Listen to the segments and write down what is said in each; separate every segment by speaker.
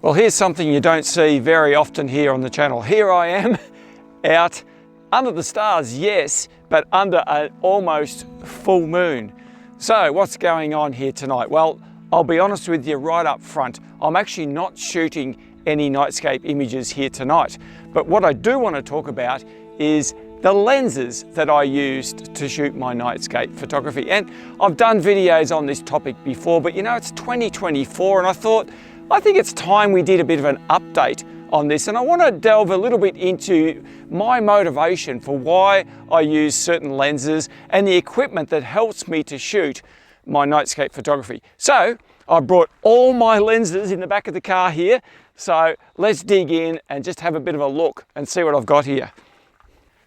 Speaker 1: Well, here's something you don't see very often here on the channel. Here I am out under the stars, yes, but under an almost full moon. So what's going on here tonight? Well, I'll be honest with you right up front. I'm actually not shooting any Nightscape images here tonight. But what I do want to talk about is the lenses that I used to shoot my Nightscape photography. And I've done videos on this topic before, but you know, it's 2024 and I think it's time we did a bit of an update on this, and I want to delve a little bit into my motivation for why I use certain lenses and the equipment that helps me to shoot my Nightscape photography. So I brought all my lenses in the back of the car here, so let's dig in and just have a bit of a look and see what I've got here.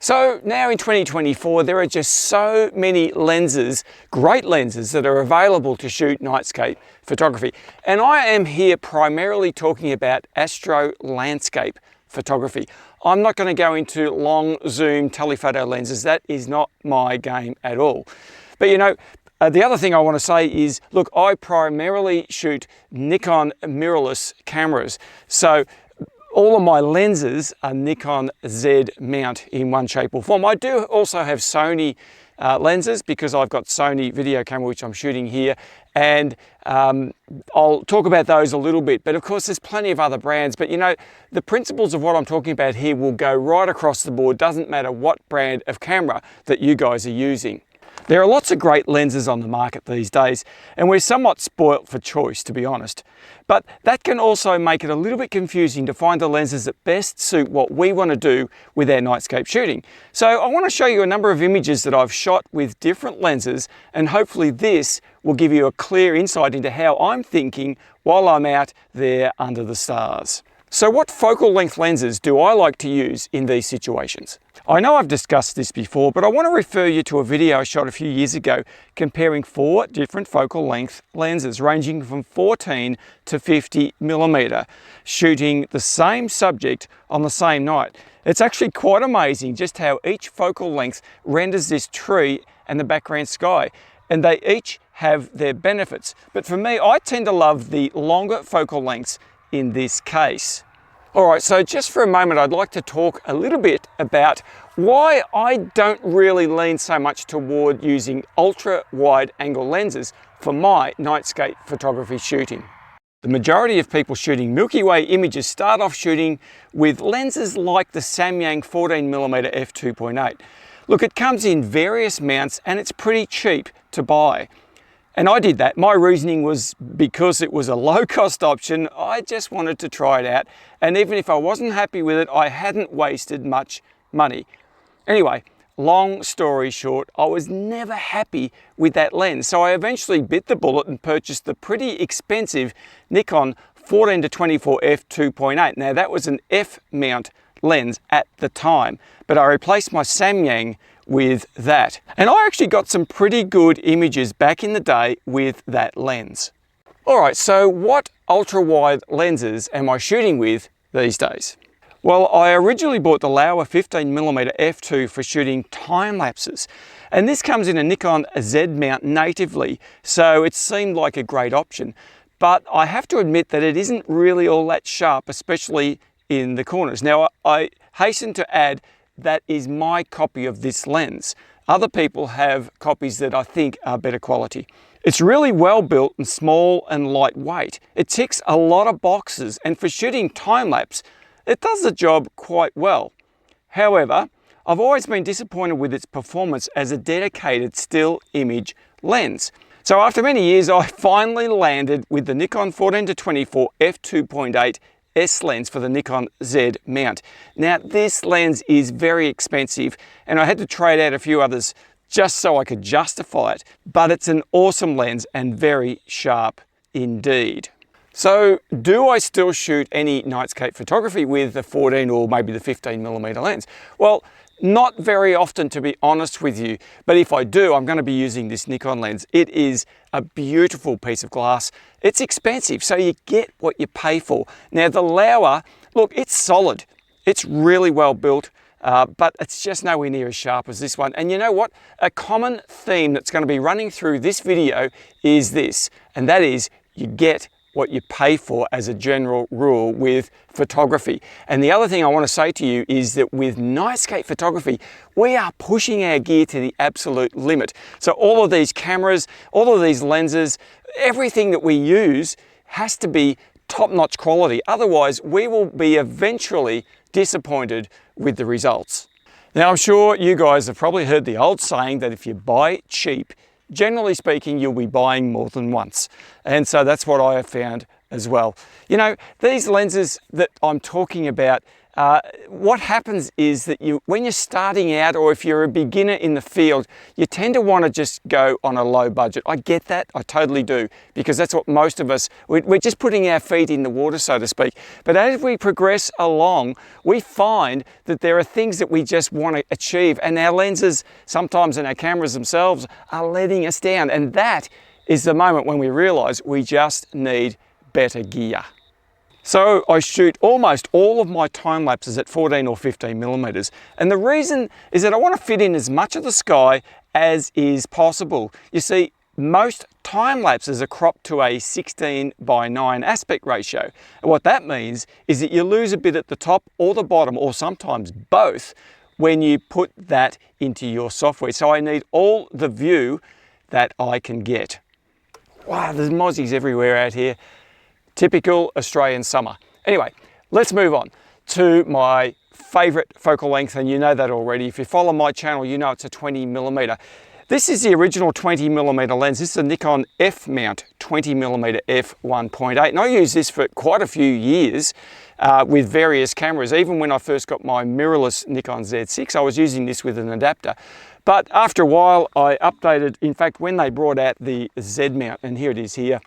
Speaker 1: So now in 2024, there are just so many lenses, great lenses that are available to shoot Nightscape photography. And I am here primarily talking about astro landscape photography. I'm not going to go into long zoom telephoto lenses. That is not my game at all. But you know, the other thing I want to say is, look, I primarily shoot Nikon mirrorless cameras. So all of my lenses are Nikon Z mount in one shape or form. I do also have Sony lenses because I've got Sony video camera, which I'm shooting here, and I'll talk about those a little bit. But of course, there's plenty of other brands. But you know, the principles of what I'm talking about here will go right across the board. Doesn't matter what brand of camera that you guys are using. There are lots of great lenses on the market these days, and we're somewhat spoilt for choice, to be honest. But that can also make it a little bit confusing to find the lenses that best suit what we want to do with our Nightscape shooting. So I want to show you a number of images that I've shot with different lenses, and hopefully this will give you a clear insight into how I'm thinking while I'm out there under the stars. So what focal length lenses do I like to use in these situations? I know I've discussed this before, but I want to refer you to a video I shot a few years ago comparing 4 different focal length lenses ranging from 14 to 50 millimeter, shooting the same subject on the same night. It's actually quite amazing just how each focal length renders this tree and the background sky, and they each have their benefits. But for me, I tend to love the longer focal lengths in this case. All right, so just for a moment, I'd like to talk a little bit about why I don't really lean so much toward using ultra wide angle lenses for my Nightscape photography shooting. The majority of people shooting Milky Way images start off shooting with lenses like the Samyang 14mm f2.8. Look, it comes in various mounts and it's pretty cheap to buy. And I did that. My reasoning was because it was a low-cost option, I just wanted to try it out. And even if I wasn't happy with it, I hadn't wasted much money. Anyway, long story short, I was never happy with that lens. So I eventually bit the bullet and purchased the pretty expensive Nikon 14-24 f2.8. Now that was an F-mount lens at the time, but I replaced my Samyang with that. And I actually got some pretty good images back in the day with that lens. All right, so what ultra wide lenses am I shooting with these days? Well, I originally bought the Laowa 15mm f2 for shooting time lapses. And this comes in a Nikon Z mount natively, so it seemed like a great option. But I have to admit that it isn't really all that sharp, especially in the corners. Now, I hasten to add that is my copy of this lens. Other people have copies that I think are better quality. It's really well built and small and lightweight. It ticks a lot of boxes, and for shooting time-lapse, it does the job quite well. However, I've always been disappointed with its performance as a dedicated still image lens. So after many years, I finally landed with the Nikon 14-24 f2.8 S lens for the Nikon Z mount. Now this lens is very expensive and I had to trade out a few others just so I could justify it, but it's an awesome lens and very sharp indeed. So do I still shoot any Nightscape photography with the 14 or maybe the 15mm lens? Well, not very often, to be honest with you, but if I do, I'm going to be using this Nikon lens. It is a beautiful piece of glass. It's expensive, so you get what you pay for. Now the Laowa, look, it's solid. It's really well built, but it's just nowhere near as sharp as this one. And you know what? A common theme that's going to be running through this video is this, and that is you get what you pay for as a general rule with photography. And the other thing I want to say to you is that with Nightscape photography, we are pushing our gear to the absolute limit. So all of these cameras, all of these lenses, everything that we use has to be top-notch quality. Otherwise, we will be eventually disappointed with the results. Now, I'm sure you guys have probably heard the old saying that if you buy cheap, generally speaking, you'll be buying more than once. And so that's what I have found as well. You know, these lenses that I'm talking about, what happens is that when you're starting out, or if you're a beginner in the field, you tend to want to just go on a low budget. I get that, I totally do, because that's what most of us, we're just putting our feet in the water, so to speak. But as we progress along, we find that there are things that we just want to achieve, and our lenses, sometimes in our cameras themselves, are letting us down. And that is the moment when we realize we just need better gear. So I shoot almost all of my time lapses at 14 or 15 millimeters. And the reason is that I want to fit in as much of the sky as is possible. You see, most time lapses are cropped to a 16:9 aspect ratio. And what that means is that you lose a bit at the top or the bottom, or sometimes both, when you put that into your software. So I need all the view that I can get. Wow, there's mozzies everywhere out here. Typical Australian summer. Anyway, let's move on to my favorite focal length, and you know that already. If you follow my channel, you know it's a 20 millimeter. This is the original 20 millimeter lens. This is a Nikon F mount 20 millimeter f1.8, and I used this for quite a few years with various cameras. Even when I first got my mirrorless Nikon Z6, I was using this with an adapter. But after a while, I updated. In fact, when they brought out the Z mount, and here it is here,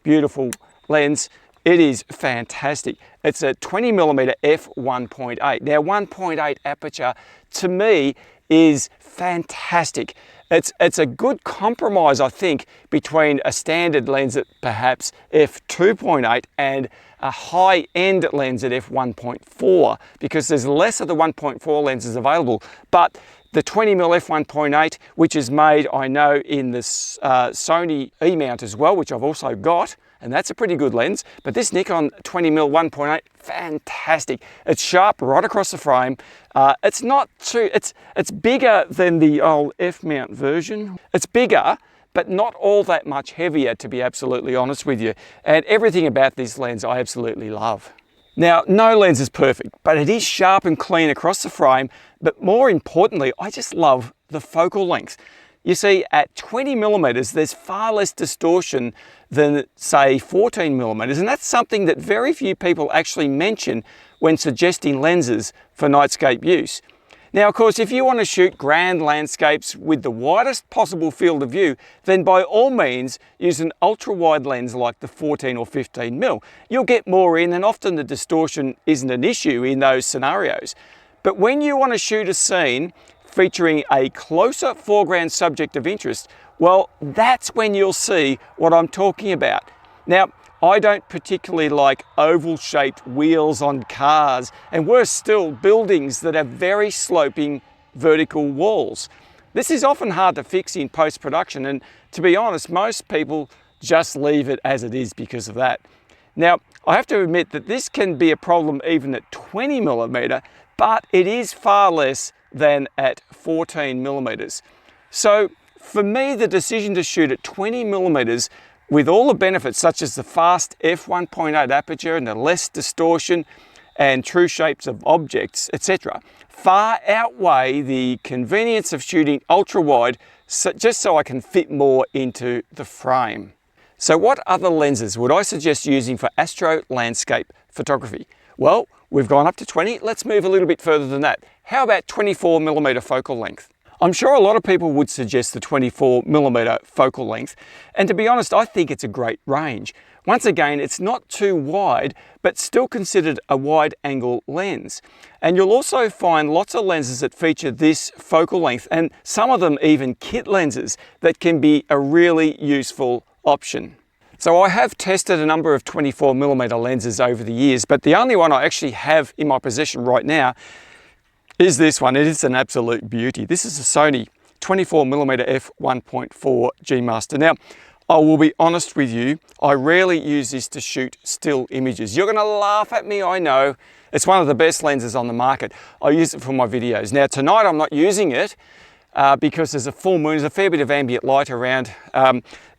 Speaker 1: beautiful lens, it is fantastic. It's a 20 millimeter f1.8. Now, 1.8 aperture to me is fantastic. It's a good compromise, I think, between a standard lens at perhaps f2.8 and a high-end lens at f1.4, because there's less of the 1.4 lenses available. But the 20mm f1.8, which is made, I know, in this Sony E-mount as well, which I've also got, and that's a pretty good lens. But this Nikon 20mm 1.8, fantastic. It's sharp right across the frame. It's not too, it's bigger than the old F-mount version. It's bigger, but not all that much heavier, to be absolutely honest with you. And everything about this lens I absolutely love. Now, no lens is perfect, but it is sharp and clean across the frame. But more importantly, I just love the focal length. You see, at 20 millimeters, there's far less distortion than, say, 14 millimeters, and that's something that very few people actually mention when suggesting lenses for Nightscape use. Now, of course, if you want to shoot grand landscapes with the widest possible field of view, then by all means use an ultra-wide lens like the 14 or 15 mil. You'll get more in, and often the distortion isn't an issue in those scenarios. But when you want to shoot a scene featuring a closer foreground subject of interest, well, that's when you'll see what I'm talking about. Now, I don't particularly like oval-shaped wheels on cars, and worse still, buildings that have very sloping vertical walls. This is often hard to fix in post-production, and to be honest, most people just leave it as it is because of that. Now, I have to admit that this can be a problem even at 20 millimeter, but it is far less than at 14 millimeters. So for me, the decision to shoot at 20 millimeters with all the benefits, such as the fast f1.8 aperture and the less distortion and true shapes of objects, etc., far outweigh the convenience of shooting ultra wide, just so I can fit more into the frame. So what other lenses would I suggest using for astro landscape photography? Well, we've gone up to 20. Let's move a little bit further than that. How about 24 millimeter focal length? I'm sure a lot of people would suggest the 24 millimeter focal length, and to be honest, I think it's a great range. Once again, it's not too wide, but still considered a wide angle lens. And you'll also find lots of lenses that feature this focal length, and some of them even kit lenses that can be a really useful option. So I have tested a number of 24 millimeter lenses over the years, but the only one I actually have in my possession right now is this one. It is an absolute beauty. This is a Sony 24 millimeter f1.4 G Master. Now, I will be honest with you, I rarely use this to shoot still images. You're gonna laugh at me, I know. It's one of the best lenses on the market. I use it for my videos. Now tonight I'm not using it because there's a full moon, there's a fair bit of ambient light around.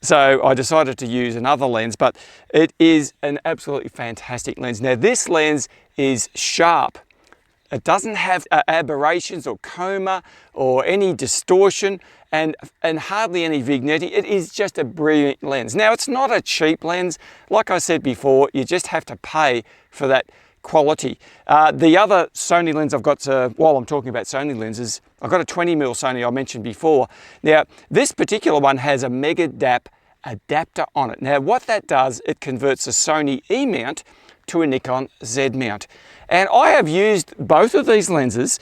Speaker 1: So I decided to use another lens, but it is an absolutely fantastic lens. Now this lens is sharp. It doesn't have aberrations or coma or any distortion and hardly any vignette. It is just a brilliant lens. Now it's not a cheap lens. Like I said before, you just have to pay for that quality. The other Sony lens I've got, while I'm talking about Sony lenses, I've got a 20mm Sony I mentioned before. Now this particular one has a Mega DAP adapter on it. Now what that does, it converts a Sony E mount to a Nikon Z mount. And I have used both of these lenses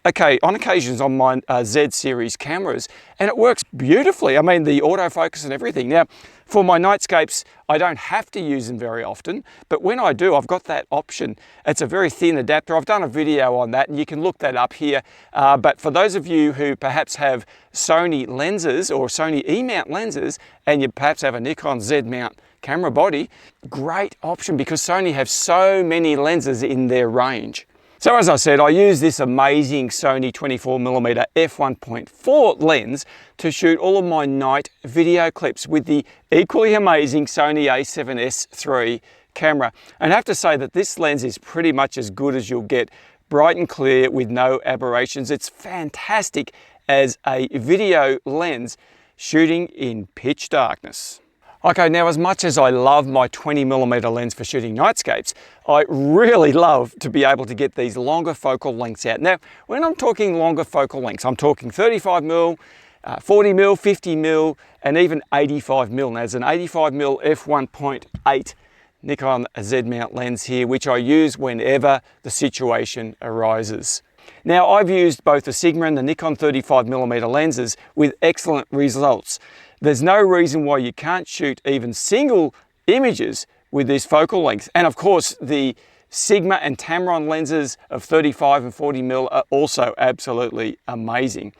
Speaker 1: on occasions on my Z series cameras, and it works beautifully. I mean, the autofocus and everything. Now, for my Nightscapes, I don't have to use them very often, but when I do, I've got that option. It's a very thin adapter. I've done a video on that, and you can look that up here. But for those of you who perhaps have Sony lenses or Sony E-mount lenses, and you perhaps have a Nikon Z mount camera body, great option because Sony have so many lenses in their range. So as I said, I use this amazing Sony 24mm f1.4 lens to shoot all of my night video clips with the equally amazing Sony a7S III camera. And I have to say that this lens is pretty much as good as you'll get, bright and clear with no aberrations. It's fantastic as a video lens shooting in pitch darkness. Okay, now as much as I love my 20mm lens for shooting nightscapes, I really love to be able to get these longer focal lengths out. Now, when I'm talking longer focal lengths, I'm talking 35mm, 40mm, 50mm, and even 85mm. Now, there's an 85mm f1.8 Nikon Z mount lens here, which I use whenever the situation arises. Now, I've used both the Sigma and the Nikon 35mm lenses with excellent results. There's no reason why you can't shoot even single images with this focal length. And of course, the Sigma and Tamron lenses of 35 and 40mm are also absolutely amazing.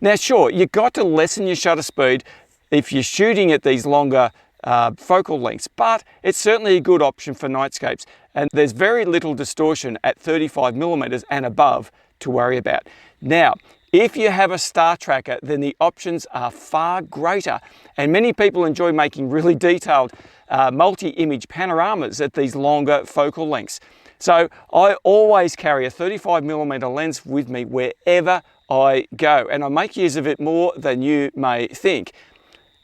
Speaker 1: Now, sure, you've got to lessen your shutter speed if you're shooting at these longer focal lengths, but it's certainly a good option for nightscapes. And there's very little distortion at 35mm and above to worry about. Now, if you have a star tracker, then the options are far greater, and many people enjoy making really detailed multi-image panoramas at these longer focal lengths. So I always carry a 35mm lens with me wherever I go, and I make use of it more than you may think.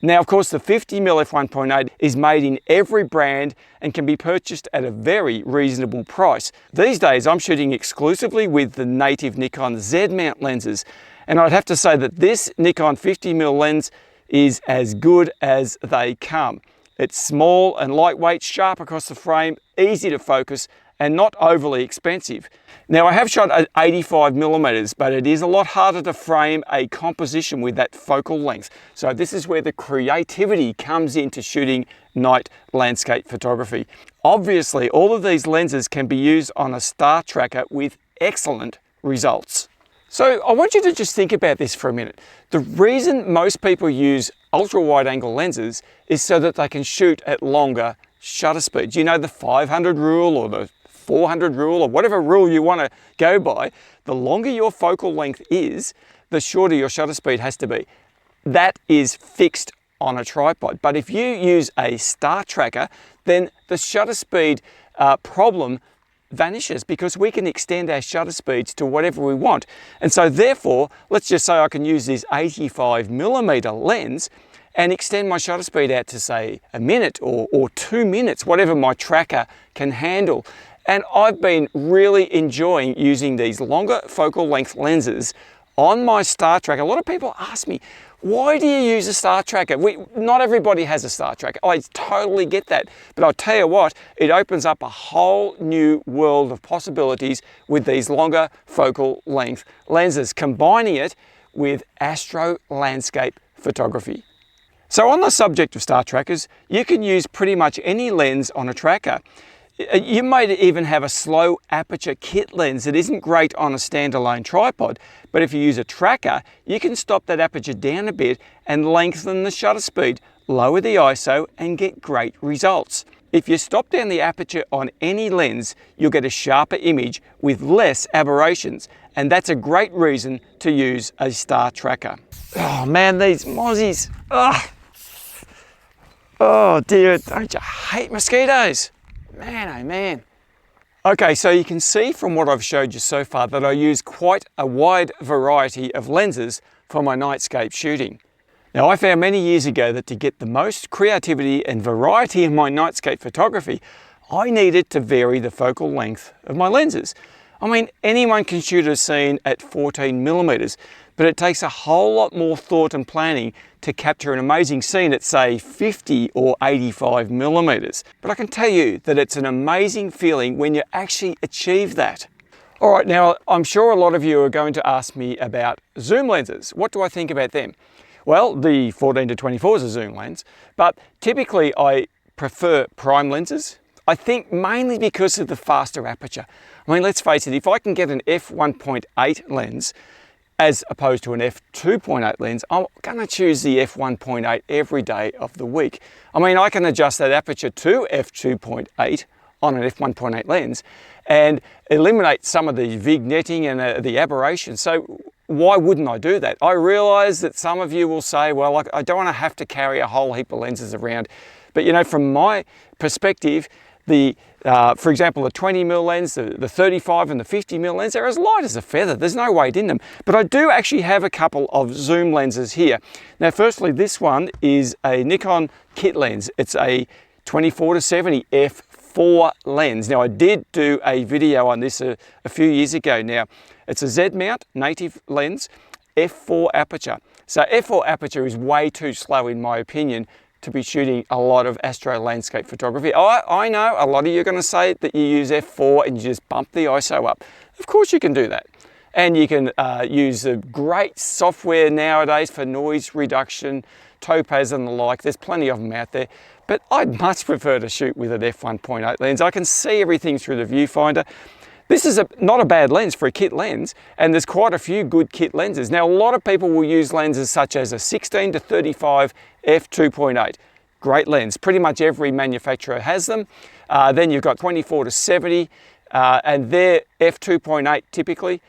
Speaker 1: Now, of course, the 50mm f1.8 is made in every brand and can be purchased at a very reasonable price. These days, I'm shooting exclusively with the native Nikon Z mount lenses, and I'd have to say that this Nikon 50mm lens is as good as they come. It's small and lightweight, sharp across the frame, easy to focus, and not overly expensive. Now, I have shot at 85mm, but it is a lot harder to frame a composition with that focal length. So this is where the creativity comes into shooting night landscape photography. Obviously, all of these lenses can be used on a star tracker with excellent results. So I want you to just think about this for a minute. The reason most people use ultra wide angle lenses is so that they can shoot at longer shutter speeds. You know, the 500 rule or the 400 rule or whatever rule you want to go by, the longer your focal length is, the shorter your shutter speed has to be. That is fixed on a tripod. But if you use a star tracker, then the shutter speed problem vanishes because we can extend our shutter speeds to whatever we want. And so therefore, let's just say I can use this 85mm lens and extend my shutter speed out to say a minute or 2 minutes, whatever my tracker can handle. And I've been really enjoying using these longer focal length lenses on my star tracker. A lot of people ask me, why do you use a star tracker? Not everybody has a star tracker. I totally get that. But I'll tell you what, it opens up a whole new world of possibilities with these longer focal length lenses, combining it with astro landscape photography. So on the subject of star trackers, you can use pretty much any lens on a tracker. You may even have a slow aperture kit lens that isn't great on a standalone tripod, but if you use a tracker, you can stop that aperture down a bit and lengthen the shutter speed lower the ISO and get great results. If you stop down the aperture on any lens, you'll get a sharper image with less aberrations, and that's a great reason to use a star tracker. Oh man, these mozzies. Oh dear, don't you hate mosquitoes? Man, oh man. Okay, so you can see from what I've showed you so far that I use quite a wide variety of lenses for my Nightscape shooting. Now, I found many years ago that to get the most creativity and variety in my Nightscape photography, I needed to vary the focal length of my lenses. I mean, anyone can shoot a scene at 14mm, but it takes a whole lot more thought and planning to capture an amazing scene at, say, 50 or 85mm. But I can tell you that it's an amazing feeling when you actually achieve that. All right, now, I'm sure a lot of you are going to ask me about zoom lenses. What do I think about them? Well, the 14 to 24 is a zoom lens, but typically I prefer prime lenses. I think mainly because of the faster aperture. I mean, let's face it, if I can get an f1.8 lens as opposed to an f2.8 lens, I'm going to choose the f1.8 every day of the week. I mean, I can adjust that aperture to f2.8 on an f1.8 lens and eliminate some of the vignetting and the aberration. So why wouldn't I do that? I realize that some of you will say, well, I don't want to have to carry a whole heap of lenses around. But you know, from my perspective, for example, the 20mm lens, the 35 and the 50mm lens, they're as light as a feather. There's no weight in them. But I do actually have a couple of zoom lenses here. Now, firstly, this one is a Nikon kit lens. It's a 24 to 70 f4 lens. Now, I did do a video on this a few years ago. Now, it's a Z mount native lens, f4 aperture. So f4 aperture is way too slow, in my opinion, to be shooting a lot of astro landscape photography. I know a lot of you are going to say that you use f4 and you just bump the ISO up. Of course you can do that. And you can use the great software nowadays for noise reduction, Topaz and the like. There's plenty of them out there. But I'd much prefer to shoot with an f1.8 lens. I can see everything through the viewfinder. This is not a bad lens for a kit lens, and there's quite a few good kit lenses. Now, a lot of people will use lenses such as a 16 to 35 f2.8. Great lens. Pretty much every manufacturer has them. Then you've got 24 to 70, and they're f2.8 typically.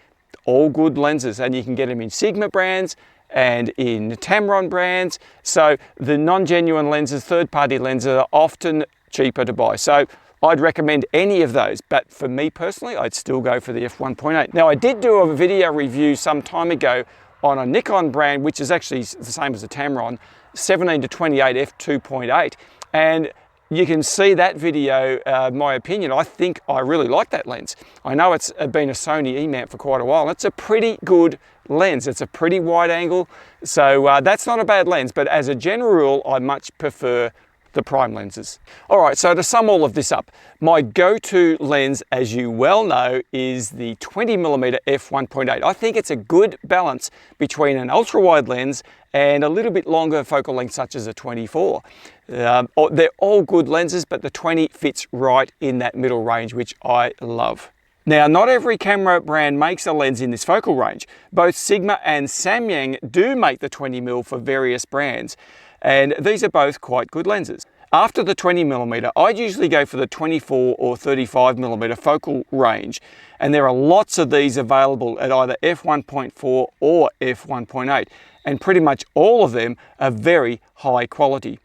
Speaker 1: All good lenses, and you can get them in Sigma brands and in Tamron brands. So the non-genuine lenses, third-party lenses, are often cheaper to buy. So I'd recommend any of those, but for me personally, I'd still go for the f1.8. Now, I did do a video review some time ago on a Nikon brand, which is actually the same as the Tamron, 17 to 28 f2.8, and you can see that video, my opinion. I think I really like that lens. I know it's been a Sony E-mount for quite a while. It's a pretty good lens. It's a pretty wide angle, so that's not a bad lens, but as a general rule, I much prefer the prime lenses. All right, so to sum all of this up, my go-to lens, as you well know, is the 20mm f1.8. I think it's a good balance between an ultra-wide lens and a little bit longer focal length, such as a 24. They're all good lenses, but the 20 fits right in that middle range, which I love. Now, not every camera brand makes a lens in this focal range. Both Sigma and Samyang do make the 20mm for various brands, and these are both quite good lenses. After the 20mm, I'd usually go for the 24 or 35mm focal range, and there are lots of these available at either f1.4 or f1.8, and pretty much all of them are very high quality.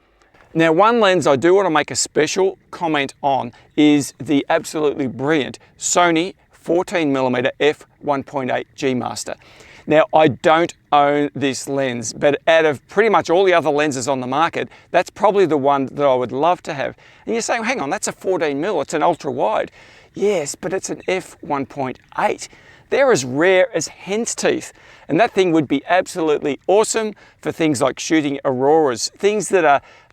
Speaker 1: Now, one lens I do want to make a special comment on is the absolutely brilliant Sony 14mm f1.8 G Master. Now, I don't own this lens, but out of pretty much all the other lenses on the market, that's probably the one that I would love to have. And you're saying, hang on, that's a 14mm, it's an ultra wide. Yes, but it's an f1.8. They're as rare as hen's teeth. And that thing would be absolutely awesome for things like shooting auroras, things that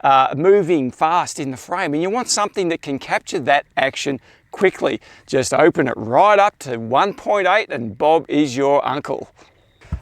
Speaker 1: are moving fast in the frame. And you want something that can capture that action quickly. Just open it right up to 1.8 and Bob is your uncle.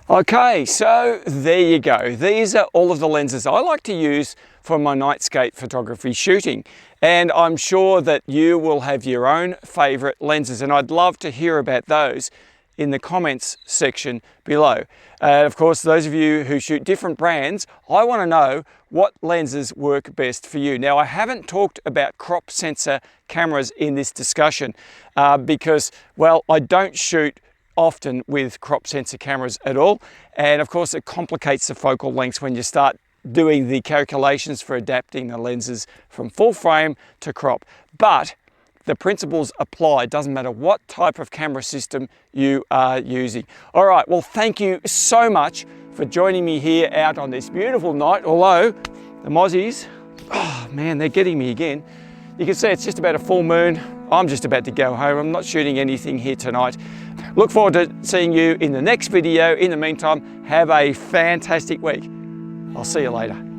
Speaker 1: Okay, so there you go. These are all of the lenses I like to use for my Nightscape photography shooting. And I'm sure that you will have your own favorite lenses, and I'd love to hear about those. in the comments section below. Of course, those of you who shoot different brands, I want to know what lenses work best for you. Now, I haven't talked about crop sensor cameras in this discussion because, well, I don't shoot often with crop sensor cameras at all. And of course, it complicates the focal lengths when you start doing the calculations for adapting the lenses from full frame to crop. But the principles apply. It doesn't matter what type of camera system you are using. All right, well, thank you so much for joining me here out on this beautiful night. Although the mozzies, oh man, they're getting me again. You can see it's just about a full moon. I'm just about to go home. I'm not shooting anything here tonight. Look forward to seeing you in the next video. In the meantime, have a fantastic week. I'll see you later.